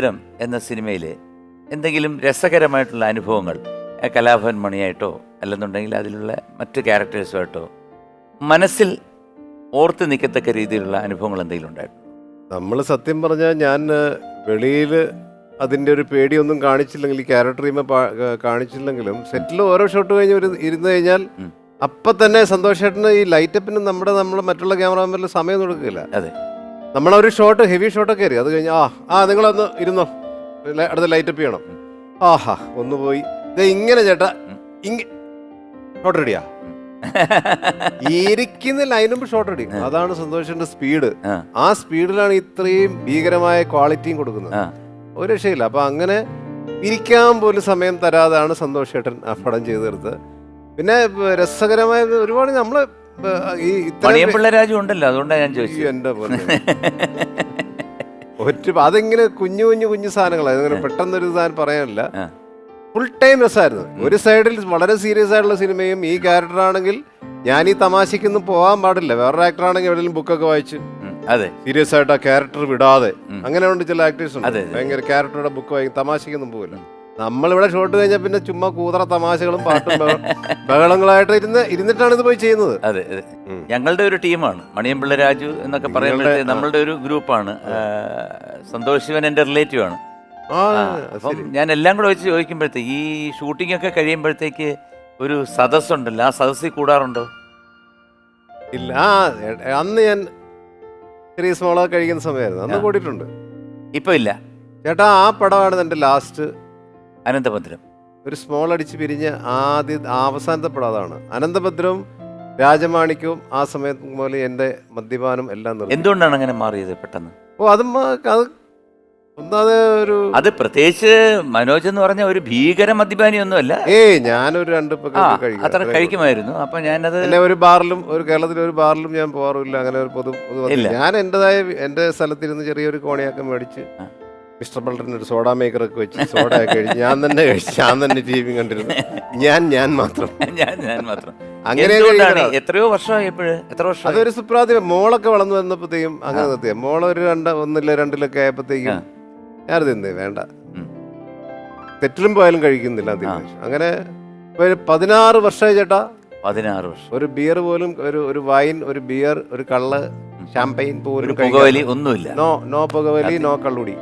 മണിയമ്പലം എന്ന സിനിമയിൽ എന്തെങ്കിലും രസകരമായിട്ടുള്ള അനുഭവങ്ങൾ കലാഭവൻ മണിയായിട്ടോ അല്ലെന്നുണ്ടെങ്കിൽ അതിലുള്ള മറ്റ് ക്യാരക്ടേഴ്സുമായിട്ടോ മനസ്സിൽ ഓർത്ത് നിൽക്കത്തക്ക രീതിയിലുള്ള അനുഭവങ്ങൾ എന്തെങ്കിലും ഉണ്ടായിരുന്നു? നമ്മൾ സത്യം പറഞ്ഞാൽ ഞാൻ വെളിയിൽ അതിൻ്റെ ഒരു പേടിയൊന്നും കാണിച്ചില്ലെങ്കിൽ ഈ ക്യാരക്ടർ കാണിച്ചില്ലെങ്കിലും സെറ്റിൽ ഓരോ ഷോട്ട് കഴിഞ്ഞ് ഇരുന്ന് കഴിഞ്ഞാൽ അപ്പം തന്നെ സന്തോഷേട്ടന് ഈ ലൈറ്റപ്പിന് നമ്മൾ മറ്റുള്ള ക്യാമറാമാരിൽ സമയം കൊടുക്കില്ല. അതെ, നമ്മളൊരു ഷോട്ട് ഹെവി ഷോട്ടൊക്കെ ആയിരിക്കും. അത് കഴിഞ്ഞ് നിങ്ങളൊന്ന് ഇരുന്നോ, അടുത്ത ലൈറ്റപ്പ് ചെയ്യണം. ആഹാ ഒന്ന് പോയി ഇങ്ങനെ ചേട്ടാ ഷോട്ട് റെഡിയാ ഇരിക്കുന്ന ലൈനുമ്പ് ഷോട്ട് റെഡി. അതാണ് സന്തോഷന്റെ സ്പീഡ്. ആ സ്പീഡിലാണ് ഇത്രയും ഭീകരമായ ക്വാളിറ്റിയും കൊടുക്കുന്നത്. ഒരു രക്ഷയില്ല. അപ്പൊ അങ്ങനെ ഇരിക്കാൻ പോലും സമയം തരാതാണ് സന്തോഷ് ചേട്ടൻ ആ പടം ചെയ്തു തീർത്തത്. പിന്നെ രസകരമായ ഒരുപാട് നമ്മള് ഈ രാജു ഉണ്ടല്ലോ, അതുകൊണ്ടാണ് ഞാൻ ചോദിച്ചത്. എന്റെ പോലെ അതെങ്ങനെ കുഞ്ഞു കുഞ്ഞു സാധനങ്ങളാണ്. അങ്ങനെ പെട്ടെന്നൊരു സാധനം പറയാനില്ല. ഫുൾ ടൈം രസമായിരുന്നു. ഒരു സൈഡിൽ വളരെ സീരിയസ് ആയിട്ടുള്ള സിനിമയും ഈ ക്യാരക്ടർ ആണെങ്കിൽ ഞാൻ ഈ തമാശക്കൊന്നും പോകാൻ പാടില്ല. വേറൊരു ആക്ടർ ആണെങ്കിൽ എവിടെയെങ്കിലും ബുക്കൊക്കെ വായിച്ച് സീരിയസ് ആയിട്ട് ആ ക്യാരക്ടർ വിടാതെ, അങ്ങനെയുണ്ട് ചില ആക്ടേഴ്സ് ഉണ്ട് ഭയങ്കര ക്യാരക്ടറുടെ ബുക്ക് വായിക്കും, തമാശക്കൊന്നും പോകില്ല. നമ്മളിവിടെ ഷോട്ട് കഴിഞ്ഞാൽ പിന്നെ ചുമ്മാ കൂതറ തമാശകളും പാട്ടും ബഹളങ്ങളായിട്ട് ഇരുന്നിട്ടാണ് ഇത് പോയി ചെയ്യുന്നത്. അതെ അതെ, ഞങ്ങളുടെ ഒരു ടീമാണ് മണിയമ്പിള്ള രാജു എന്നൊക്കെ പറയുമ്പോഴത്തെ നമ്മളുടെ ഒരു ഗ്രൂപ്പാണ്. സന്തോഷ് ശിവൻ എൻ്റെ റിലേറ്റീവ് ആണ്. അപ്പം ഞാൻ എല്ലാം കൂടെ വെച്ച് ചോദിക്കുമ്പോഴത്തേക്ക് ഈ ഷൂട്ടിംഗ് ഒക്കെ കഴിയുമ്പോഴത്തേക്ക് ഒരു സദസ്സുണ്ടല്ലോ, ആ സദസ്സിൽ കൂടാറുണ്ടോ? ഇല്ല, അന്ന് ഞാൻ ചെറിയ സ്മോളൊക്കെ കഴിക്കുന്ന സമയമായിരുന്നു, അന്ന് കൂടിയിട്ടുണ്ട്. ഇപ്പൊ ഇല്ല ചേട്ടാ. ആ പടമാണ് എൻ്റെ ലാസ്റ്റ്. അനന്തഭദ്രം ഒരു സ്മോൾ അടിച്ച് പിരിഞ്ഞ് അവസാനത്തെ പടം അതാണ്. അനന്തഭദ്രവും രാജമാണിക്യവും ആ സമയത്ത് പോലെ എൻ്റെ മദ്യപാനം എല്ലാം നിർത്തി. എന്തുകൊണ്ടാണ് അങ്ങനെ മാറിയത് പെട്ടെന്ന്? അത് പ്രത്യേകിച്ച് മനോജ് എന്ന് പറഞ്ഞ ഒരു ഭീകര മദ്യപാനി ഒന്നുമല്ല. ഞാനൊരു അത്ര കഴിക്കുമായിരുന്നു. അപ്പൊ ഞാനത് ഒരു ബാറിലും, ഒരു കേരളത്തിലെ ഒരു ബാറിലും ഞാൻ പോകാറില്ല. അങ്ങനെ ഒരു പൊതു ഞാൻ എന്റെ സ്ഥലത്തിരുന്ന് ചെറിയൊരു കോണിയാക്കം മേടിച്ച് മിസ്റ്റർ ബൾട്ടറിന് ഒരു സോഡാ മേക്കറൊക്കെ വെച്ച് സോഡ ഒക്കെ കഴിച്ച് ഞാൻ തന്നെ ടി വി കണ്ടിരുന്നു. ഞാൻ മാത്രം അങ്ങനെ എത്രയോ വർഷമായി. എത്ര വർഷം? അതൊരു സുപ്രാതി മോളൊക്കെ വളർന്നു വന്നപ്പോഴത്തേക്കും അങ്ങനെ നിർത്തിയ മോളൊരു 1-2 ആയപ്പോഴത്തേക്കും ഞാൻ തിന്നേ വേണ്ട, തെറ്റിലും പോയാലും കഴിക്കുന്നില്ല. അങ്ങനെ 16 വർഷമായി ചേട്ടാ. 16 വർഷം. ഒരു ബിയർ പോലും, ഒരു വൈൻ, ഒരു ബിയർ, ഒരു കള്ള്, ഷാമ്പയിൻ പോലും പുകവലി ഒന്നുമില്ല. നോ പുകവലി, നോ കള്ളുടി.